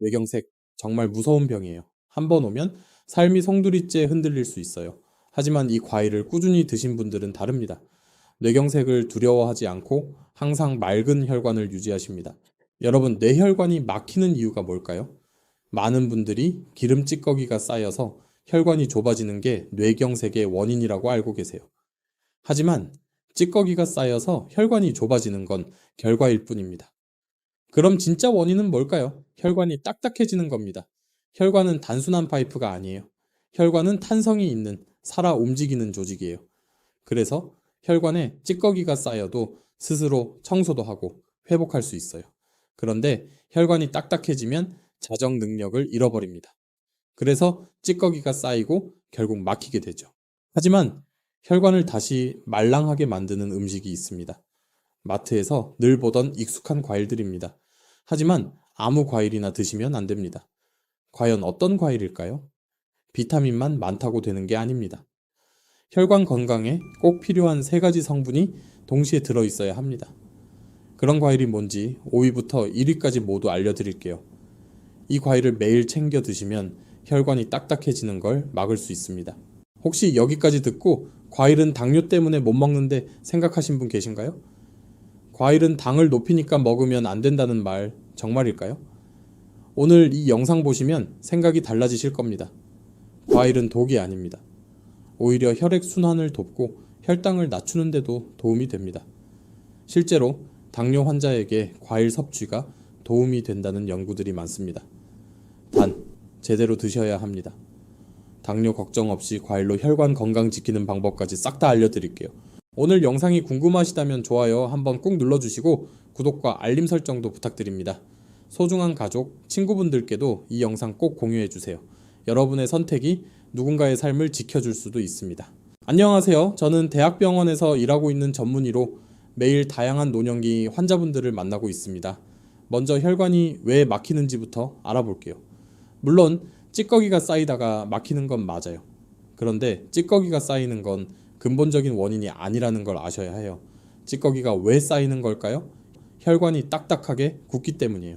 뇌경색 정말 무서운 병이에요. 한 번 오면 삶이 송두리째 흔들릴 수 있어요. 하지만 이 과일을 꾸준히 드신 분들은 다릅니다. 뇌경색을 두려워하지 않고 항상 맑은 혈관을 유지하십니다. 여러분, 뇌혈관이 막히는 이유가 뭘까요? 많은 분들이 기름 찌꺼기가 쌓여서 혈관이 좁아지는 게 뇌경색의 원인이라고 알고 계세요. 하지만 찌꺼기가 쌓여서 혈관이 좁아지는 건 결과일 뿐입니다. 그럼 진짜 원인은 뭘까요? 혈관이 딱딱해지는 겁니다. 혈관은 단순한 파이프가 아니에요. 혈관은 탄성이 있는 살아 움직이는 조직이에요. 그래서 혈관에 찌꺼기가 쌓여도 스스로 청소도 하고 회복할 수 있어요. 그런데 혈관이 딱딱해지면 자정 능력을 잃어버립니다. 그래서 찌꺼기가 쌓이고 결국 막히게 되죠. 하지만 혈관을 다시 말랑하게 만드는 음식이 있습니다. 마트에서 늘 보던 익숙한 과일들입니다. 하지만 아무 과일이나 드시면 안 됩니다. 과연 어떤 과일일까요? 비타민만 많다고 되는 게 아닙니다. 혈관 건강에 꼭 필요한 3가지 성분이 동시에 들어있어야 합니다. 그런 과일이 뭔지 5위부터 1위까지 모두 알려드릴게요. 이 과일을 매일 챙겨 드시면 혈관이 딱딱해지는 걸 막을 수 있습니다. 혹시 여기까지 듣고 과일은 당뇨 때문에 못 먹는데 생각하신 분 계신가요? 과일은 당을 높이니까 먹으면 안 된다는 말 정말일까요? 오늘 이 영상 보시면 생각이 달라지실 겁니다. 과일은 독이 아닙니다. 오히려 혈액순환을 돕고 혈당을 낮추는 데도 도움이 됩니다. 실제로 당뇨 환자에게 과일 섭취가 도움이 된다는 연구들이 많습니다. 단, 제대로 드셔야 합니다. 당뇨 걱정 없이 과일로 혈관 건강 지키는 방법까지 싹 다 알려드릴게요. 오늘 영상이 궁금하시다면 좋아요 한번 꾹 눌러주시고 구독과 알림 설정도 부탁드립니다. 소중한 가족, 친구분들께도 이 영상 꼭 공유해주세요. 여러분의 선택이 누군가의 삶을 지켜줄 수도 있습니다. 안녕하세요. 저는 대학병원에서 일하고 있는 전문의로 매일 다양한 노년기 환자분들을 만나고 있습니다. 먼저 혈관이 왜 막히는지부터 알아볼게요. 물론 찌꺼기가 쌓이다가 막히는 건 맞아요. 그런데 찌꺼기가 쌓이는 건 근본적인 원인이 아니라는 걸 아셔야 해요. 찌꺼기가 왜 쌓이는 걸까요? 혈관이 딱딱하게 굳기 때문이에요.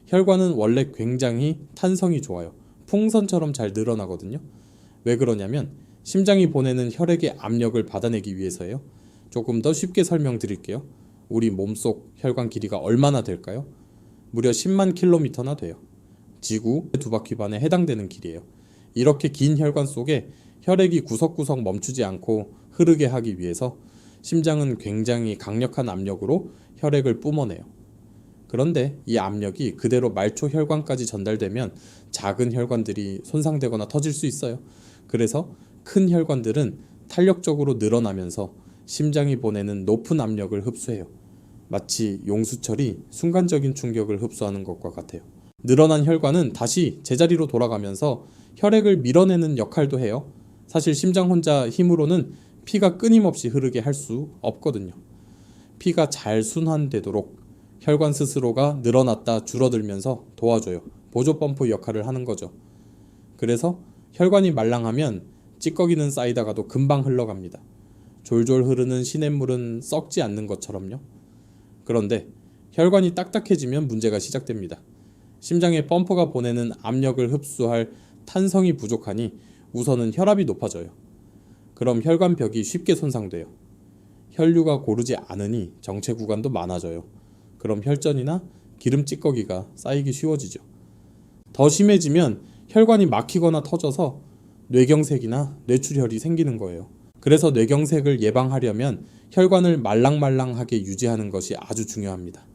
혈관은 원래 굉장히 탄성이 좋아요. 풍선처럼 잘 늘어나거든요. 왜 그러냐면 심장이 보내는 혈액의 압력을 받아내기 위해서예요. 조금 더 쉽게 설명드릴게요. 우리 몸속 혈관 길이가 얼마나 될까요? 무려 10만 킬로미터나 돼요. 지구 2바퀴 반에 해당되는 길이에요. 이렇게 긴 혈관 속에 혈액이 구석구석 멈추지 않고 흐르게 하기 위해서 심장은 굉장히 강력한 압력으로 혈액을 뿜어내요. 그런데 이 압력이 그대로 말초 혈관까지 전달되면 작은 혈관들이 손상되거나 터질 수 있어요. 그래서 큰 혈관들은 탄력적으로 늘어나면서 심장이 보내는 높은 압력을 흡수해요. 마치 용수철이 순간적인 충격을 흡수하는 것과 같아요. 늘어난 혈관은 다시 제자리로 돌아가면서 혈액을 밀어내는 역할도 해요. 사실 심장 혼자 힘으로는 피가 끊임없이 흐르게 할 수 없거든요. 피가 잘 순환되도록 혈관 스스로가 늘어났다 줄어들면서 도와줘요. 보조 펌프 역할을 하는 거죠. 그래서 혈관이 말랑하면 찌꺼기는 쌓이다가도 금방 흘러갑니다. 졸졸 흐르는 시냇물은 썩지 않는 것처럼요. 그런데 혈관이 딱딱해지면 문제가 시작됩니다. 심장의 펌프가 보내는 압력을 흡수할 탄성이 부족하니 우선은 혈압이 높아져요. 그럼 혈관벽이 쉽게 손상돼요. 혈류가 고르지 않으니 정체 구간도 많아져요. 그럼 혈전이나 기름 찌꺼기가 쌓이기 쉬워지죠. 더 심해지면 혈관이 막히거나 터져서 뇌경색이나 뇌출혈이 생기는 거예요. 그래서 뇌경색을 예방하려면 혈관을 말랑말랑하게 유지하는 것이 아주 중요합니다.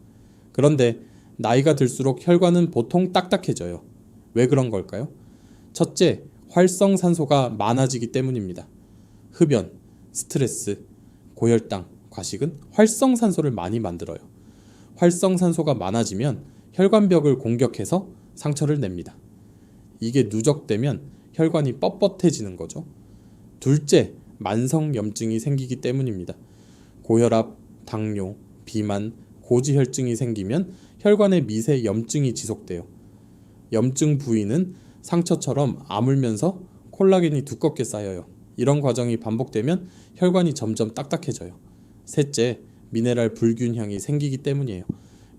그런데 나이가 들수록 혈관은 보통 딱딱해져요. 왜 그런 걸까요? 첫째, 활성산소가 많아지기 때문입니다. 흡연, 스트레스, 고혈당, 과식은 활성산소를 많이 만들어요. 활성산소가 많아지면 혈관벽을 공격해서 상처를 냅니다. 이게 누적되면 혈관이 뻣뻣해지는 거죠. 둘째, 만성염증이 생기기 때문입니다. 고혈압, 당뇨, 비만, 고지혈증이 생기면 혈관에 미세 염증이 지속돼요. 염증 부위는 상처처럼 아물면서 콜라겐이 두껍게 쌓여요. 이런 과정이 반복되면 혈관이 점점 딱딱해져요. 셋째, 미네랄 불균형이 생기기 때문이에요.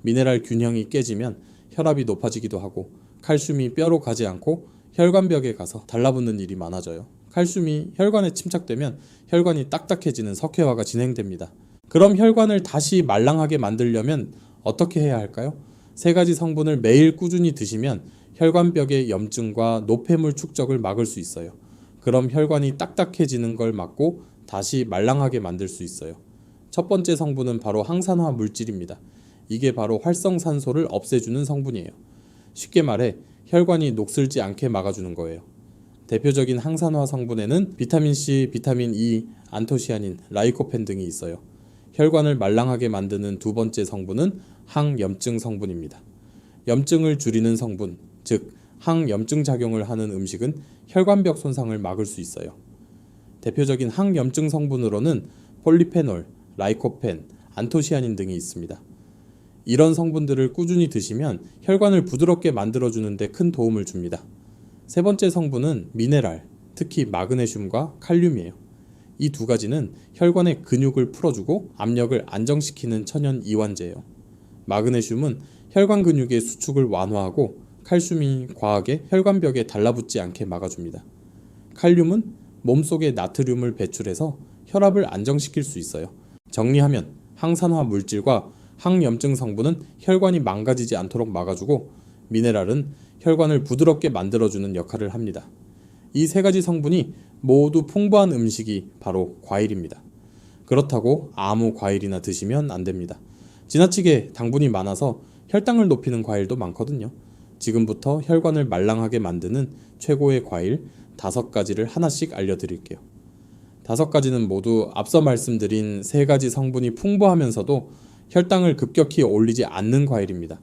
미네랄 균형이 깨지면 혈압이 높아지기도 하고 칼슘이 뼈로 가지 않고 혈관벽에 가서 달라붙는 일이 많아져요. 칼슘이 혈관에 침착되면 혈관이 딱딱해지는 석회화가 진행됩니다. 그럼 혈관을 다시 말랑하게 만들려면 어떻게 해야 할까요? 세 가지 성분을 매일 꾸준히 드시면 혈관벽의 염증과 노폐물 축적을 막을 수 있어요. 그럼 혈관이 딱딱해지는 걸 막고 다시 말랑하게 만들 수 있어요. 첫 번째 성분은 바로 항산화 물질입니다. 이게 바로 활성산소를 없애주는 성분이에요. 쉽게 말해 혈관이 녹슬지 않게 막아주는 거예요. 대표적인 항산화 성분에는 비타민C, 비타민 E, 안토시아닌, 라이코펜 등이 있어요. 혈관을 말랑하게 만드는 두 번째 성분은 항염증 성분입니다. 염증을 줄이는 성분, 즉 항염증 작용을 하는 음식은 혈관벽 손상을 막을 수 있어요. 대표적인 항염증 성분으로는 폴리페놀, 라이코펜, 안토시아닌 등이 있습니다. 이런 성분들을 꾸준히 드시면 혈관을 부드럽게 만들어주는 데 큰 도움을 줍니다. 세 번째 성분은 미네랄, 특히 마그네슘과 칼륨이에요. 이 두 가지는 혈관의 근육을 풀어주고 압력을 안정시키는 천연 이완제예요. 마그네슘은 혈관 근육의 수축을 완화하고 칼슘이 과하게 혈관벽에 달라붙지 않게 막아줍니다. 칼륨은 몸속에 나트륨을 배출해서 혈압을 안정시킬 수 있어요. 정리하면 항산화 물질과 항염증 성분은 혈관이 망가지지 않도록 막아주고 미네랄은 혈관을 부드럽게 만들어주는 역할을 합니다. 이 세 가지 성분이 모두 풍부한 음식이 바로 과일입니다. 그렇다고 아무 과일이나 드시면 안 됩니다. 지나치게 당분이 많아서 혈당을 높이는 과일도 많거든요. 지금부터 혈관을 말랑하게 만드는 최고의 과일 5가지를 하나씩 알려드릴게요. 5가지는 모두 앞서 말씀드린 3가지 성분이 풍부하면서도 혈당을 급격히 올리지 않는 과일입니다.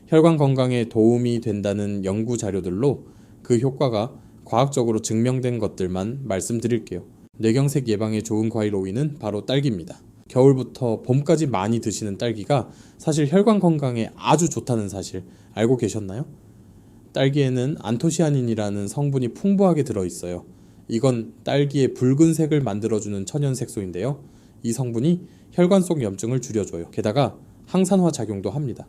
혈관 건강에 도움이 된다는 연구 자료들로 그 효과가 과학적으로 증명된 것들만 말씀드릴게요. 뇌경색 예방에 좋은 과일 5위는 바로 딸기입니다. 겨울부터 봄까지 많이 드시는 딸기가 사실 혈관 건강에 아주 좋다는 사실 알고 계셨나요? 딸기에는 안토시아닌이라는 성분이 풍부하게 들어있어요. 이건 딸기의 붉은색을 만들어주는 천연색소인데요. 이 성분이 혈관 속 염증을 줄여줘요. 게다가 항산화 작용도 합니다.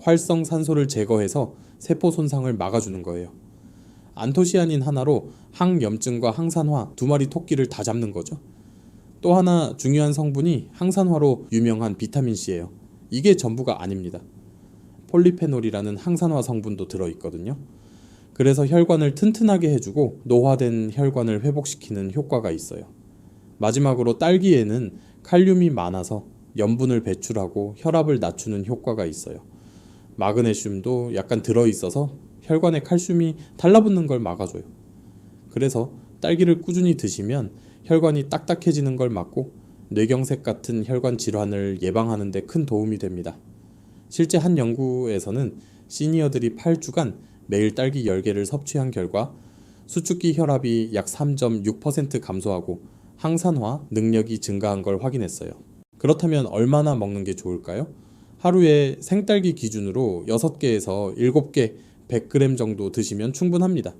활성산소를 제거해서 세포 손상을 막아주는 거예요. 안토시아닌 하나로 항염증과 항산화 2마리 토끼를 다 잡는 거죠. 또 하나 중요한 성분이 항산화로 유명한 비타민C예요. 이게 전부가 아닙니다. 폴리페놀이라는 항산화 성분도 들어있거든요. 그래서 혈관을 튼튼하게 해주고 노화된 혈관을 회복시키는 효과가 있어요. 마지막으로 딸기에는 칼륨이 많아서 염분을 배출하고 혈압을 낮추는 효과가 있어요. 마그네슘도 약간 들어있어서 혈관에 칼슘이 달라붙는 걸 막아줘요. 그래서 딸기를 꾸준히 드시면 혈관이 딱딱해지는 걸 막고 뇌경색 같은 혈관 질환을 예방하는 데 큰 도움이 됩니다. 실제 한 연구에서는 시니어들이 8주간 매일 딸기 10개를 섭취한 결과 수축기 혈압이 약 3.6% 감소하고 항산화 능력이 증가한 걸 확인했어요. 그렇다면 얼마나 먹는 게 좋을까요? 하루에 생딸기 기준으로 6개에서 7개 100g 정도 드시면 충분합니다.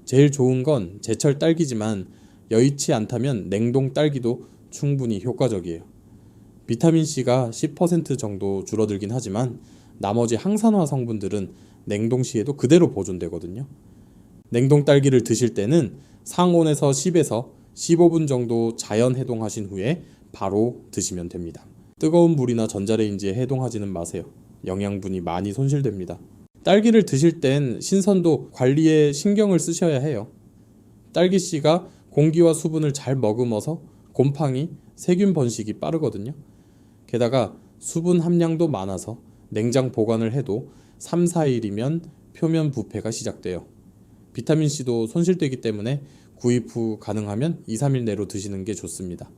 제일 좋은 건 제철 딸기지만 여의치 않다면 냉동 딸기도 충분히 효과적이에요. 비타민C가 10% 정도 줄어들긴 하지만 나머지 항산화 성분들은 냉동 시에도 그대로 보존되거든요. 냉동 딸기를 드실 때는 상온에서 10에서 15분 정도 자연 해동하신 후에 바로 드시면 됩니다. 뜨거운 물이나 전자레인지에 해동하지는 마세요. 영양분이 많이 손실됩니다. 딸기를 드실 땐 신선도 관리에 신경을 쓰셔야 해요. 딸기씨가 공기와 수분을 잘 머금어서 곰팡이, 세균 번식이 빠르거든요. 게다가 수분 함량도 많아서 냉장 보관을 해도 3, 4일이면 표면 부패가 시작돼요. 비타민C도 손실되기 때문에 구입 후 가능하면 2, 3일 내로 드시는 게 좋습니다.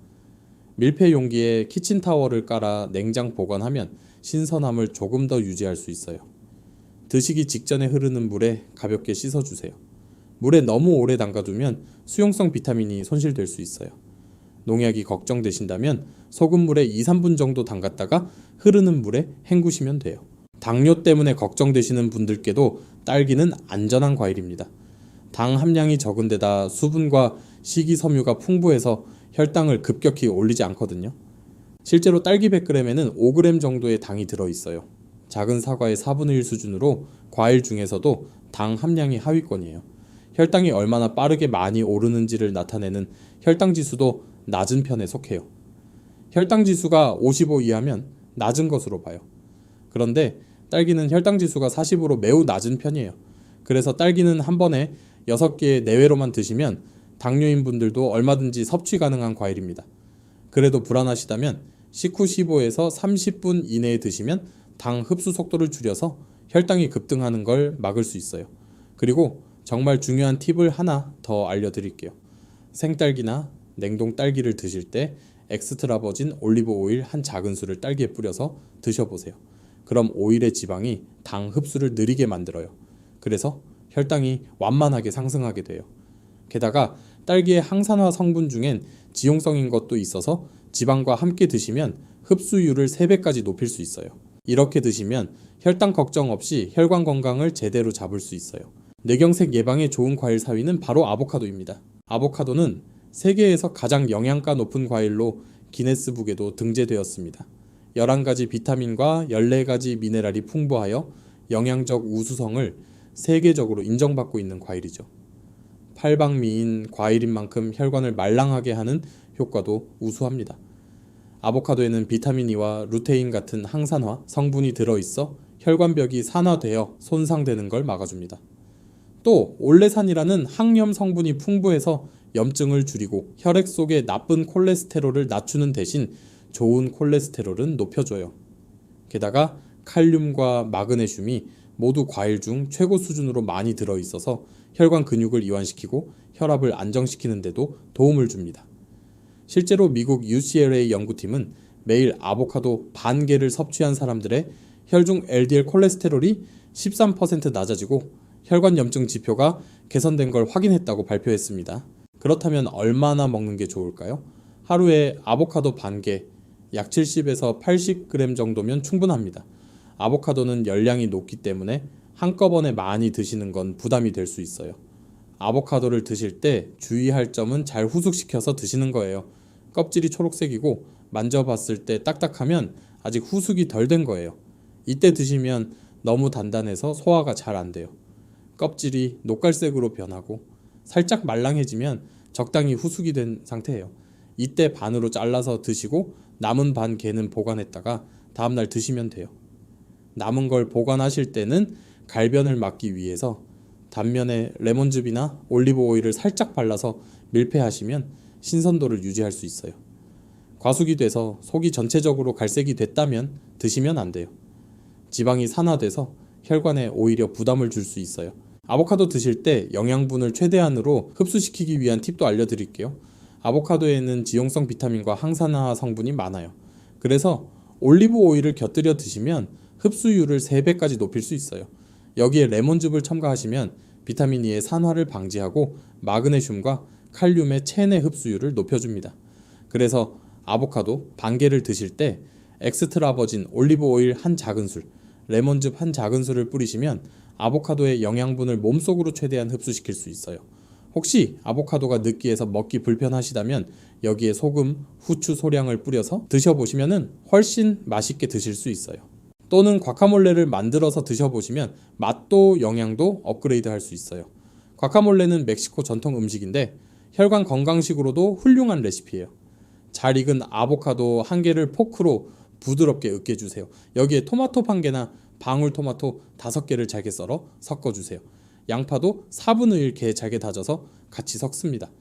밀폐 용기에 키친타월을 깔아 냉장 보관하면 신선함을 조금 더 유지할 수 있어요. 드시기 직전에 흐르는 물에 가볍게 씻어주세요. 물에 너무 오래 담가두면 수용성 비타민이 손실될 수 있어요. 농약이 걱정되신다면 소금물에 2, 3분 정도 담갔다가 흐르는 물에 헹구시면 돼요. 당뇨 때문에 걱정되시는 분들께도 딸기는 안전한 과일입니다. 당 함량이 적은 데다 수분과 식이섬유가 풍부해서 혈당을 급격히 올리지 않거든요. 실제로 딸기 100g에는 5g 정도의 당이 들어있어요. 작은 사과의 4분의 1 수준으로 과일 중에서도 당 함량이 하위권이에요. 혈당이 얼마나 빠르게 많이 오르는지를 나타내는 혈당 지수도 낮은 편에 속해요. 혈당 지수가 55 이하면 낮은 것으로 봐요. 그런데 딸기는 혈당 지수가 40으로 매우 낮은 편이에요. 그래서 딸기는 한 번에 6개 내외로만 드시면 당뇨인 분들도 얼마든지 섭취 가능한 과일입니다. 그래도 불안하시다면 식후 15에서 30분 이내에 드시면 당 흡수 속도를 줄여서 혈당이 급등하는 걸 막을 수 있어요. 그리고 정말 중요한 팁을 하나 더 알려드릴게요. 생딸기나 냉동 딸기를 드실 때 엑스트라 버진 올리브 오일 한 작은술을 딸기에 뿌려서 드셔보세요. 그럼 오일의 지방이 당 흡수를 느리게 만들어요. 그래서 혈당이 완만하게 상승하게 돼요. 게다가 딸기의 항산화 성분 중엔 지용성인 것도 있어서 지방과 함께 드시면 흡수율을 3배까지 높일 수 있어요. 이렇게 드시면 혈당 걱정 없이 혈관 건강을 제대로 잡을 수 있어요. 뇌경색 예방에 좋은 과일 4위는 바로 아보카도입니다. 아보카도는 세계에서 가장 영양가 높은 과일로 기네스북에도 등재되었습니다. 11가지 비타민과 14가지 미네랄이 풍부하여 영양적 우수성을 세계적으로 인정받고 있는 과일이죠. 팔방미인 과일인 만큼 혈관을 말랑하게 하는 효과도 우수합니다. 아보카도에는 비타민 E와 루테인 같은 항산화 성분이 들어있어 혈관벽이 산화되어 손상되는 걸 막아줍니다. 또 올레산이라는 항염 성분이 풍부해서 염증을 줄이고 혈액 속의 나쁜 콜레스테롤을 낮추는 대신 좋은 콜레스테롤은 높여줘요. 게다가 칼륨과 마그네슘이 모두 과일 중 최고 수준으로 많이 들어있어서 혈관 근육을 이완시키고 혈압을 안정시키는 데도 도움을 줍니다. 실제로 미국 UCLA 연구팀은 매일 아보카도 반 개를 섭취한 사람들의 혈중 LDL 콜레스테롤이 13% 낮아지고 혈관 염증 지표가 개선된 걸 확인했다고 발표했습니다. 그렇다면 얼마나 먹는 게 좋을까요? 하루에 아보카도 반 개, 약 70에서 80g 정도면 충분합니다. 아보카도는 열량이 높기 때문에 한꺼번에 많이 드시는 건 부담이 될 수 있어요. 아보카도를 드실 때 주의할 점은 잘 후숙시켜서 드시는 거예요. 껍질이 초록색이고 만져봤을 때 딱딱하면 아직 후숙이 덜 된 거예요. 이때 드시면 너무 단단해서 소화가 잘 안 돼요. 껍질이 녹갈색으로 변하고 살짝 말랑해지면 적당히 후숙이 된 상태예요. 이때 반으로 잘라서 드시고 남은 반 개는 보관했다가 다음날 드시면 돼요. 남은 걸 보관하실 때는 갈변을 막기 위해서 단면에 레몬즙이나 올리브 오일을 살짝 발라서 밀폐하시면 신선도를 유지할 수 있어요. 과숙이 돼서 속이 전체적으로 갈색이 됐다면 드시면 안 돼요. 지방이 산화돼서 혈관에 오히려 부담을 줄 수 있어요. 아보카도 드실 때 영양분을 최대한으로 흡수시키기 위한 팁도 알려드릴게요. 아보카도에는 지용성 비타민과 항산화 성분이 많아요. 그래서 올리브 오일을 곁들여 드시면 흡수율을 3배까지 높일 수 있어요. 여기에 레몬즙을 첨가하시면 비타민 E의 산화를 방지하고 마그네슘과 칼륨의 체내 흡수율을 높여줍니다. 그래서 아보카도 반 개를 드실 때 엑스트라 버진 올리브 오일 한 작은술, 레몬즙 한 작은술을 뿌리시면 아보카도의 영양분을 몸속으로 최대한 흡수시킬 수 있어요. 혹시 아보카도가 느끼해서 먹기 불편하시다면 여기에 소금, 후추 소량을 뿌려서 드셔보시면 훨씬 맛있게 드실 수 있어요. 또는 과카몰레를 만들어서 드셔보시면 맛도 영양도 업그레이드 할 수 있어요. 과카몰레는 멕시코 전통 음식인데 혈관 건강식으로도 훌륭한 레시피예요. 잘 익은 아보카도 한 개를 포크로 부드럽게 으깨주세요. 여기에 토마토 한 개나 방울토마토 5개를 잘게 썰어 섞어주세요. 양파도 4분의 1 개 잘게 다져서 같이 섞습니다.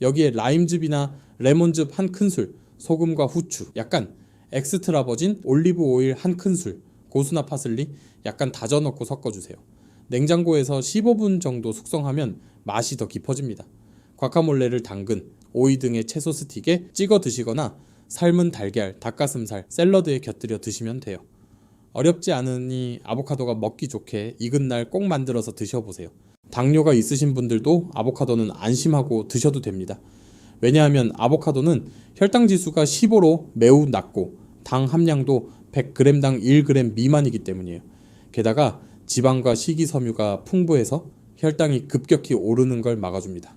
여기에 라임즙이나 레몬즙 한 큰술, 소금과 후추, 약간 엑스트라 버진 올리브 오일 한 큰술, 고수나 파슬리 약간 다져 넣고 섞어주세요. 냉장고에서 15분 정도 숙성하면 맛이 더 깊어집니다. 과카몰레를 당근, 오이 등의 채소 스틱에 찍어 드시거나 삶은 달걀, 닭가슴살, 샐러드에 곁들여 드시면 돼요. 어렵지 않으니 아보카도가 먹기 좋게 익은 날 꼭 만들어서 드셔보세요. 당뇨가 있으신 분들도 아보카도는 안심하고 드셔도 됩니다. 왜냐하면 아보카도는 혈당 지수가 15로 매우 낮고 당 함량도 100g당 1g 미만이기 때문이에요. 게다가 지방과 식이섬유가 풍부해서 혈당이 급격히 오르는 걸 막아줍니다.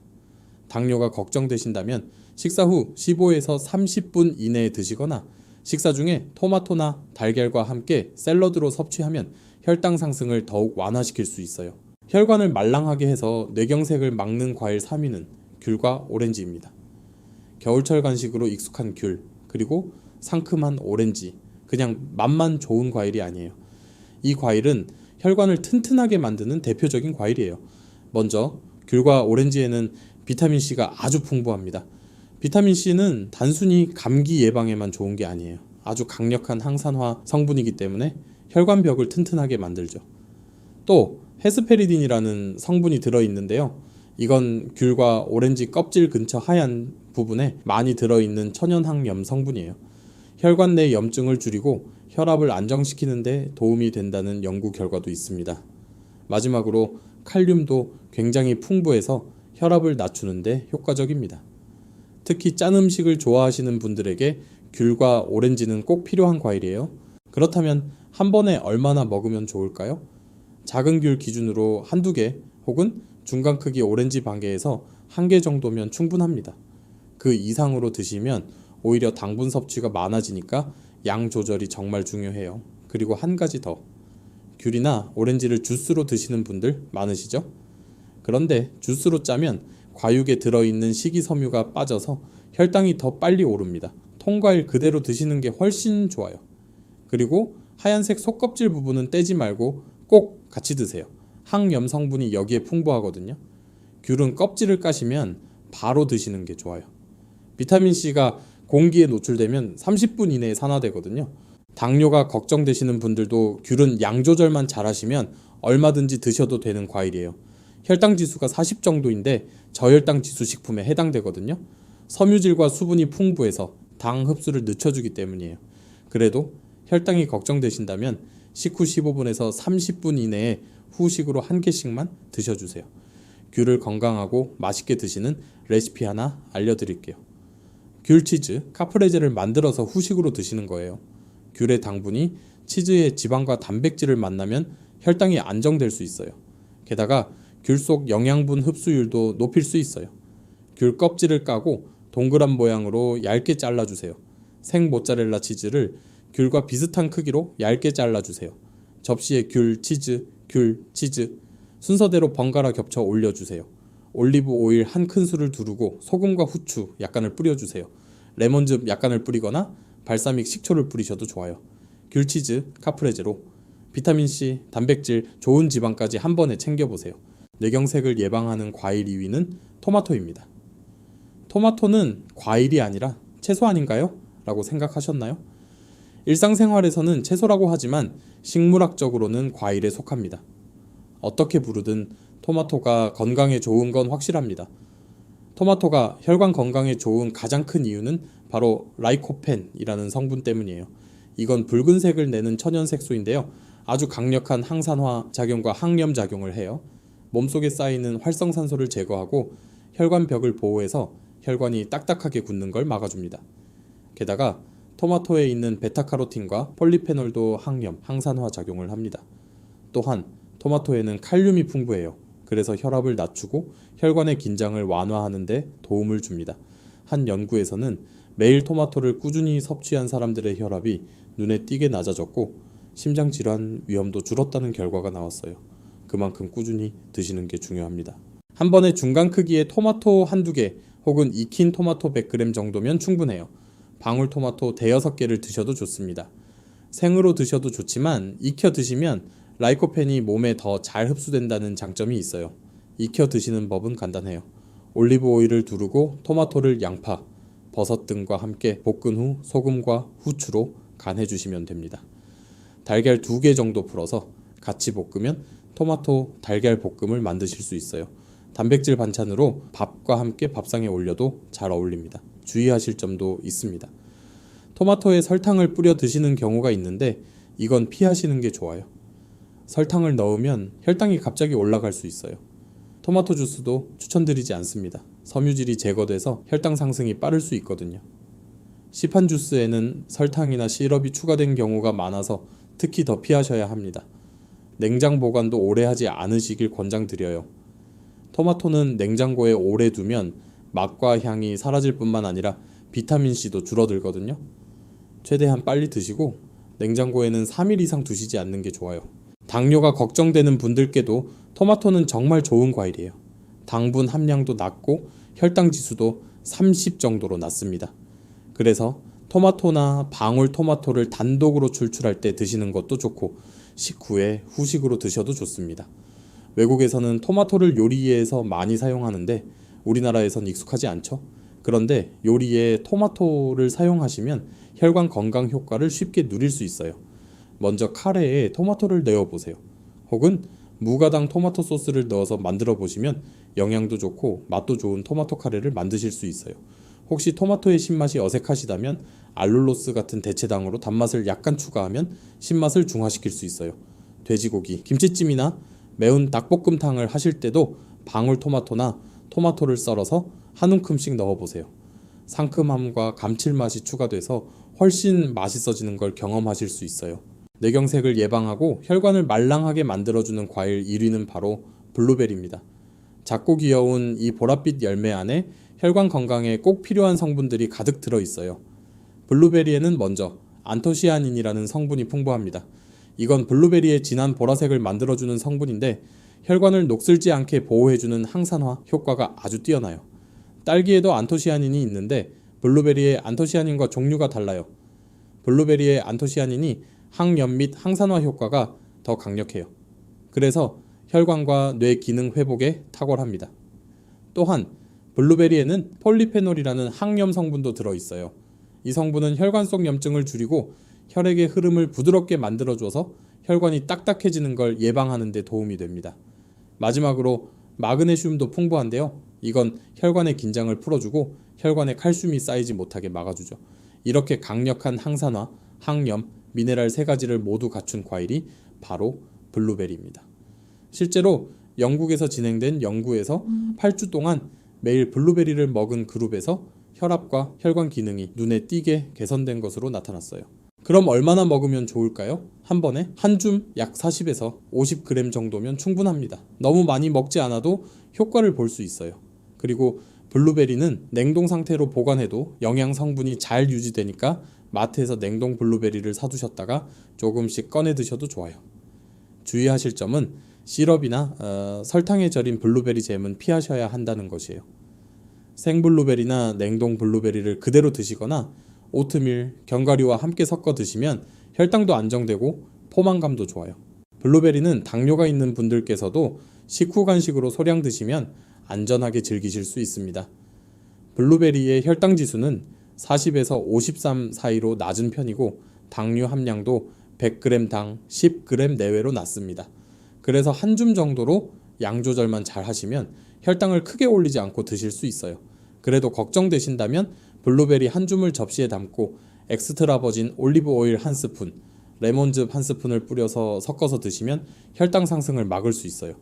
당뇨가 걱정되신다면 식사 후 15에서 30분 이내에 드시거나 식사 중에 토마토나 달걀과 함께 샐러드로 섭취하면 혈당 상승을 더욱 완화시킬 수 있어요. 혈관을 말랑하게 해서 뇌경색을 막는 과일 3위는 귤과 오렌지입니다. 겨울철 간식으로 익숙한 귤, 그리고 상큼한 오렌지, 그냥 맛만 좋은 과일이 아니에요. 이 과일은 혈관을 튼튼하게 만드는 대표적인 과일이에요. 먼저 귤과 오렌지에는 비타민C가 아주 풍부합니다. 비타민C는 단순히 감기 예방에만 좋은 게 아니에요. 아주 강력한 항산화 성분이기 때문에 혈관벽을 튼튼하게 만들죠. 또 헤스페리딘이라는 성분이 들어있는데요. 이건 귤과 오렌지 껍질 근처 하얀 부분에 많이 들어있는 천연항염 성분이에요. 혈관 내 염증을 줄이고 혈압을 안정시키는 데 도움이 된다는 연구 결과도 있습니다. 마지막으로 칼륨도 굉장히 풍부해서 혈압을 낮추는 데 효과적입니다. 특히 짠 음식을 좋아하시는 분들에게 귤과 오렌지는 꼭 필요한 과일이에요. 그렇다면 한 번에 얼마나 먹으면 좋을까요? 작은 귤 기준으로 한두 개 혹은 중간 크기 오렌지 반 개에서 한 개 정도면 충분합니다. 그 이상으로 드시면 오히려 당분 섭취가 많아지니까 양 조절이 정말 중요해요. 그리고 한 가지 더. 귤이나 오렌지를 주스로 드시는 분들 많으시죠? 그런데 주스로 짜면 과육에 들어있는 식이섬유가 빠져서 혈당이 더 빨리 오릅니다. 통과일 그대로 드시는 게 훨씬 좋아요. 그리고 하얀색 속껍질 부분은 떼지 말고 꼭 같이 드세요. 항염 성분이 여기에 풍부하거든요. 귤은 껍질을 까시면 바로 드시는 게 좋아요. 비타민C가 공기에 노출되면 30분 이내에 산화되거든요. 당뇨가 걱정되시는 분들도 귤은 양 조절만 잘하시면 얼마든지 드셔도 되는 과일이에요. 혈당 지수가 40 정도인데 저혈당 지수 식품에 해당되거든요. 섬유질과 수분이 풍부해서 당 흡수를 늦춰주기 때문이에요. 그래도 혈당이 걱정되신다면 식후 15분에서 30분 이내에 후식으로 한 개씩만 드셔주세요. 귤을 건강하고 맛있게 드시는 레시피 하나 알려드릴게요. 귤치즈, 카프레제를 만들어서 후식으로 드시는 거예요. 귤의 당분이 치즈의 지방과 단백질을 만나면 혈당이 안정될 수 있어요. 게다가 귤 속 영양분 흡수율도 높일 수 있어요. 귤 껍질을 까고 동그란 모양으로 얇게 잘라주세요. 생 모짜렐라 치즈를 귤과 비슷한 크기로 얇게 잘라주세요. 접시에 귤, 치즈, 순서대로 번갈아 겹쳐 올려주세요. 올리브 오일 한 큰술을 두르고 소금과 후추 약간을 뿌려주세요. 레몬즙 약간을 뿌리거나 발사믹 식초를 뿌리셔도 좋아요. 귤치즈, 카프레제로 비타민C, 단백질, 좋은 지방까지 한 번에 챙겨보세요. 뇌경색을 예방하는 과일 2위는 토마토입니다. 토마토는 과일이 아니라 채소 아닌가요? 라고 생각하셨나요? 일상생활에서는 채소라고 하지만 식물학적으로는 과일에 속합니다. 어떻게 부르든 토마토가 건강에 좋은 건 확실합니다. 토마토가 혈관 건강에 좋은 가장 큰 이유는 바로 라이코펜이라는 성분 때문이에요. 이건 붉은색을 내는 천연색소인데요. 아주 강력한 항산화 작용과 항염 작용을 해요. 몸속에 쌓이는 활성산소를 제거하고 혈관벽을 보호해서 혈관이 딱딱하게 굳는 걸 막아줍니다. 게다가 토마토에 있는 베타카로틴과 폴리페놀도 항염, 항산화 작용을 합니다. 또한 토마토에는 칼륨이 풍부해요. 그래서 혈압을 낮추고 혈관의 긴장을 완화하는 데 도움을 줍니다. 한 연구에서는 매일 토마토를 꾸준히 섭취한 사람들의 혈압이 눈에 띄게 낮아졌고 심장질환 위험도 줄었다는 결과가 나왔어요. 그만큼 꾸준히 드시는 게 중요합니다. 한 번에 중간 크기의 토마토 한두 개 혹은 익힌 토마토 100g 정도면 충분해요. 방울토마토 대여섯 개를 드셔도 좋습니다. 생으로 드셔도 좋지만 익혀 드시면 라이코펜이 몸에 더 잘 흡수된다는 장점이 있어요. 익혀 드시는 법은 간단해요. 올리브 오일을 두르고 토마토를 양파, 버섯 등과 함께 볶은 후 소금과 후추로 간해 주시면 됩니다. 달걀 2개 정도 풀어서 같이 볶으면 토마토 달걀 볶음을 만드실 수 있어요. 단백질 반찬으로 밥과 함께 밥상에 올려도 잘 어울립니다. 주의하실 점도 있습니다. 토마토에 설탕을 뿌려 드시는 경우가 있는데 이건 피하시는 게 좋아요. 설탕을 넣으면 혈당이 갑자기 올라갈 수 있어요. 토마토 주스도 추천드리지 않습니다. 섬유질이 제거돼서 혈당 상승이 빠를 수 있거든요. 시판 주스에는 설탕이나 시럽이 추가된 경우가 많아서 특히 더 피하셔야 합니다. 냉장 보관도 오래 하지 않으시길 권장드려요. 토마토는 냉장고에 오래 두면 맛과 향이 사라질 뿐만 아니라 비타민C도 줄어들거든요. 최대한 빨리 드시고 냉장고에는 3일 이상 두시지 않는 게 좋아요. 당뇨가 걱정되는 분들께도 토마토는 정말 좋은 과일이에요. 당분 함량도 낮고 혈당 지수도 30 정도로 낮습니다. 그래서 토마토나 방울토마토를 단독으로 출출할 때 드시는 것도 좋고 식후에 후식으로 드셔도 좋습니다. 외국에서는 토마토를 요리에서 많이 사용하는데 우리나라에선 익숙하지 않죠? 그런데 요리에 토마토를 사용하시면 혈관 건강 효과를 쉽게 누릴 수 있어요. 먼저 카레에 토마토를 넣어보세요. 혹은 무가당 토마토 소스를 넣어서 만들어 보시면 영양도 좋고 맛도 좋은 토마토 카레를 만드실 수 있어요. 혹시 토마토의 신맛이 어색하시다면 알룰로스 같은 대체당으로 단맛을 약간 추가하면 신맛을 중화시킬 수 있어요. 돼지고기, 김치찜이나 매운 닭볶음탕을 하실 때도 방울토마토나 토마토를 썰어서 한 움큼씩 넣어보세요. 상큼함과 감칠맛이 추가돼서 훨씬 맛있어지는 걸 경험하실 수 있어요. 뇌경색을 예방하고 혈관을 말랑하게 만들어주는 과일 1위는 바로 블루베리입니다. 작고 귀여운 이 보랏빛 열매 안에 혈관 건강에 꼭 필요한 성분들이 가득 들어있어요. 블루베리에는 먼저 안토시아닌이라는 성분이 풍부합니다. 이건 블루베리의 진한 보라색을 만들어주는 성분인데 혈관을 녹슬지 않게 보호해주는 항산화 효과가 아주 뛰어나요. 딸기에도 안토시아닌이 있는데 블루베리의 안토시아닌과 종류가 달라요. 블루베리의 안토시아닌이 항염 및 항산화 효과가 더 강력해요. 그래서 혈관과 뇌 기능 회복에 탁월합니다. 또한 블루베리에는 폴리페놀이라는 항염 성분도 들어있어요. 이 성분은 혈관 속 염증을 줄이고 혈액의 흐름을 부드럽게 만들어줘서 혈관이 딱딱해지는 걸 예방하는 데 도움이 됩니다. 마지막으로 마그네슘도 풍부한데요. 이건 혈관의 긴장을 풀어주고 혈관에 칼슘이 쌓이지 못하게 막아주죠. 이렇게 강력한 항산화, 항염, 미네랄 3가지를 모두 갖춘 과일이 바로 블루베리입니다. 실제로 영국에서 진행된 연구에서 8주 동안 매일 블루베리를 먹은 그룹에서 혈압과 혈관 기능이 눈에 띄게 개선된 것으로 나타났어요. 그럼 얼마나 먹으면 좋을까요? 한 번에 한 줌 약 40에서 50g 정도면 충분합니다. 너무 많이 먹지 않아도 효과를 볼 수 있어요. 그리고 블루베리는 냉동 상태로 보관해도 영양 성분이 잘 유지되니까 마트에서 냉동 블루베리를 사두셨다가 조금씩 꺼내 드셔도 좋아요. 주의하실 점은 시럽이나 설탕에 절인 블루베리 잼은 피하셔야 한다는 것이에요. 생블루베리나 냉동 블루베리를 그대로 드시거나 오트밀, 견과류와 함께 섞어 드시면 혈당도 안정되고 포만감도 좋아요. 블루베리는 당뇨가 있는 분들께서도 식후 간식으로 소량 드시면 안전하게 즐기실 수 있습니다. 블루베리의 혈당 지수는 40에서 53 사이로 낮은 편이고 당류 함량도 100g당 10g 내외로 낮습니다. 그래서 한 줌 정도로 양 조절만 잘 하시면 혈당을 크게 올리지 않고 드실 수 있어요. 그래도 걱정되신다면 블루베리 한 줌을 접시에 담고 엑스트라 버진 올리브 오일 한 스푼, 레몬즙 한 스푼을 뿌려서 섞어서 드시면 혈당 상승을 막을 수 있어요.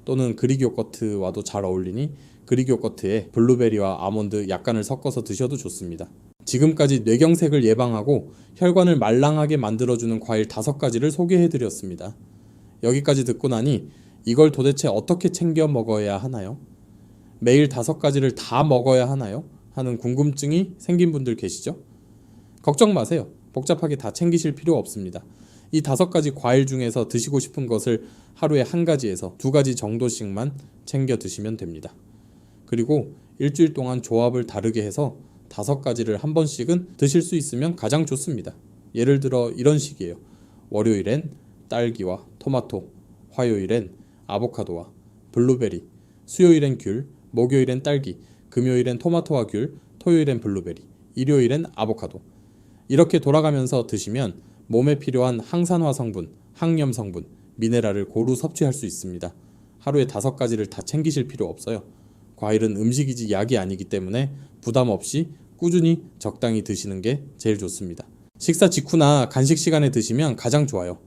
또는 그릭 요거트와도 잘 어울리니 그릭 요거트에 블루베리와 아몬드 약간을 섞어서 드셔도 좋습니다. 지금까지 뇌경색을 예방하고 혈관을 말랑하게 만들어주는 과일 5가지를 소개해드렸습니다. 여기까지 듣고 나니 이걸 도대체 어떻게 챙겨 먹어야 하나요? 매일 5가지를 다 먹어야 하나요? 하는 궁금증이 생긴 분들 계시죠? 걱정 마세요. 복잡하게 다 챙기실 필요 없습니다. 이 5가지 과일 중에서 드시고 싶은 것을 하루에 1가지에서 2가지 정도씩만 챙겨 드시면 됩니다. 그리고 일주일 동안 조합을 다르게 해서 5가지를 한 번씩은 드실 수 있으면 가장 좋습니다. 예를 들어 이런 식이에요. 월요일엔 딸기와 토마토, 화요일엔 아보카도와 블루베리, 수요일엔 귤, 목요일엔 딸기, 금요일엔 토마토와 귤, 토요일엔 블루베리, 일요일엔 아보카도. 이렇게 돌아가면서 드시면 몸에 필요한 항산화 성분, 항염 성분, 미네랄을 고루 섭취할 수 있습니다. 하루에 5가지를 다 챙기실 필요 없어요. 과일은 음식이지 약이 아니기 때문에 부담 없이 꾸준히 적당히 드시는 게 제일 좋습니다. 식사 직후나 간식 시간에 드시면 가장 좋아요.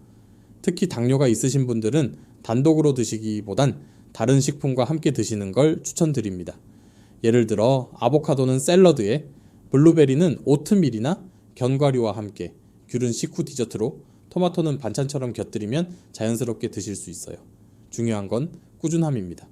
특히 당뇨가 있으신 분들은 단독으로 드시기보단 다른 식품과 함께 드시는 걸 추천드립니다. 예를 들어 아보카도는 샐러드에, 블루베리는 오트밀이나 견과류와 함께, 귤은 식후 디저트로, 토마토는 반찬처럼 곁들이면 자연스럽게 드실 수 있어요. 중요한 건 꾸준함입니다.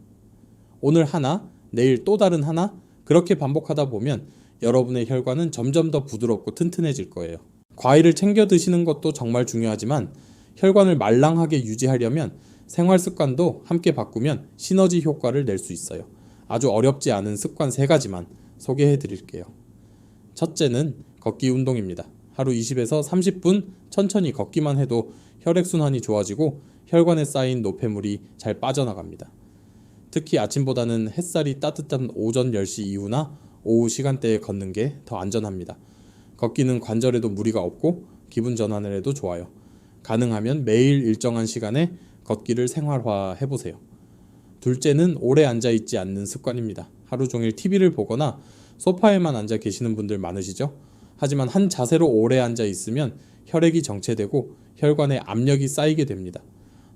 오늘 하나, 내일 또 다른 하나, 그렇게 반복하다 보면 여러분의 혈관은 점점 더 부드럽고 튼튼해질 거예요. 과일을 챙겨 드시는 것도 정말 중요하지만 혈관을 말랑하게 유지하려면 생활 습관도 함께 바꾸면 시너지 효과를 낼 수 있어요. 아주 어렵지 않은 습관 3가지만 소개해 드릴게요. 첫째는 걷기 운동입니다. 하루 20에서 30분 천천히 걷기만 해도 혈액순환이 좋아지고 혈관에 쌓인 노폐물이 잘 빠져나갑니다. 특히 아침보다는 햇살이 따뜻한 오전 10시 이후나 오후 시간대에 걷는 게 더 안전합니다. 걷기는 관절에도 무리가 없고 기분 전환을 해도 좋아요. 가능하면 매일 일정한 시간에 걷기를 생활화해보세요. 둘째는 오래 앉아있지 않는 습관입니다. 하루 종일 TV를 보거나 소파에만 앉아 계시는 분들 많으시죠? 하지만 한 자세로 오래 앉아 있으면 혈액이 정체되고 혈관에 압력이 쌓이게 됩니다.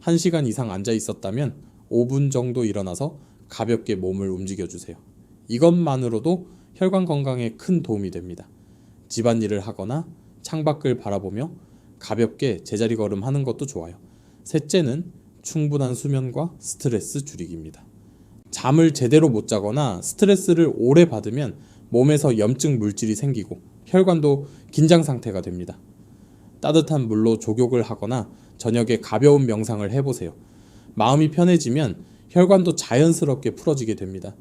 1시간 이상 앉아 있었다면 5분 정도 일어나서 가볍게 몸을 움직여주세요. 이것만으로도 혈관 건강에 큰 도움이 됩니다. 집안일을 하거나 창밖을 바라보며 가볍게 제자리 걸음하는 것도 좋아요. 셋째는 충분한 수면과 스트레스 줄이기입니다. 잠을 제대로 못 자거나 스트레스를 오래 받으면 몸에서 염증 물질이 생기고 혈관도 긴장 상태가 됩니다. 따뜻한 물로 족욕을 하거나 저녁에 가벼운 명상을 해보세요. 마음이 편해지면 혈관도 자연스럽게 풀어지게 됩니다.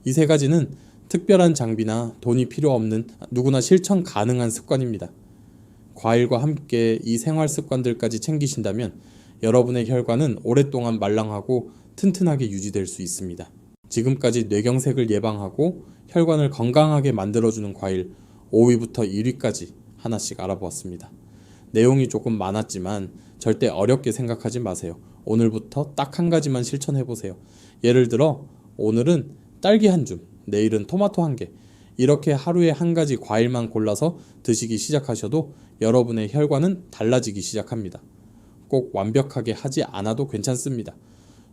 이 3가지는 특별한 장비나 돈이 필요 없는 누구나 실천 가능한 습관입니다. 과일과 함께 이 생활 습관들까지 챙기신다면 여러분의 혈관은 오랫동안 말랑하고 튼튼하게 유지될 수 있습니다. 지금까지 뇌경색을 예방하고 혈관을 건강하게 만들어주는 과일 5위부터 1위까지 하나씩 알아보았습니다. 내용이 조금 많았지만 절대 어렵게 생각하지 마세요. 오늘부터 딱 1가지만 실천해보세요. 예를 들어 오늘은 딸기 1줌, 내일은 토마토 1개, 이렇게 하루에 1가지 과일만 골라서 드시기 시작하셔도 여러분의 혈관은 달라지기 시작합니다. 꼭 완벽하게 하지 않아도 괜찮습니다.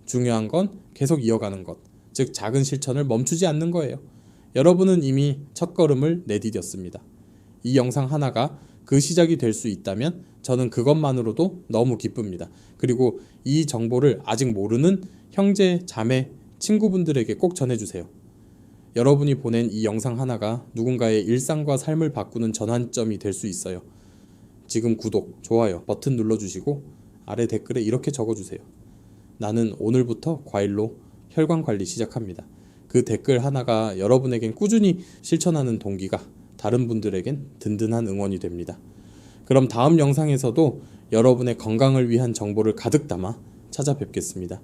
중요한 건 계속 이어가는 것, 즉 작은 실천을 멈추지 않는 거예요. 여러분은 이미 첫걸음을 내디뎠습니다. 이 영상 하나가 그 시작이 될 수 있다면 저는 그것만으로도 너무 기쁩니다. 그리고 이 정보를 아직 모르는 형제, 자매, 친구분들에게 꼭 전해주세요. 여러분이 보낸 이 영상 하나가 누군가의 일상과 삶을 바꾸는 전환점이 될 수 있어요. 지금 구독, 좋아요 버튼 눌러주시고 아래 댓글에 이렇게 적어주세요. 나는 오늘부터 과일로 혈관 관리 시작합니다. 그 댓글 하나가 여러분에겐 꾸준히 실천하는 동기가, 다른 분들에겐 든든한 응원이 됩니다. 그럼 다음 영상에서도 여러분의 건강을 위한 정보를 가득 담아 찾아뵙겠습니다.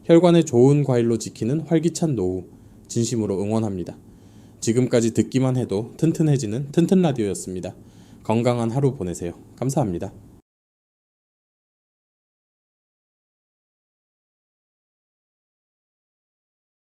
혈관에 좋은 과일로 지키는 활기찬 노후 진심으로 응원합니다. 지금까지 듣기만 해도 튼튼해지는 튼튼라디오였습니다. 건강한 하루 보내세요. 감사합니다.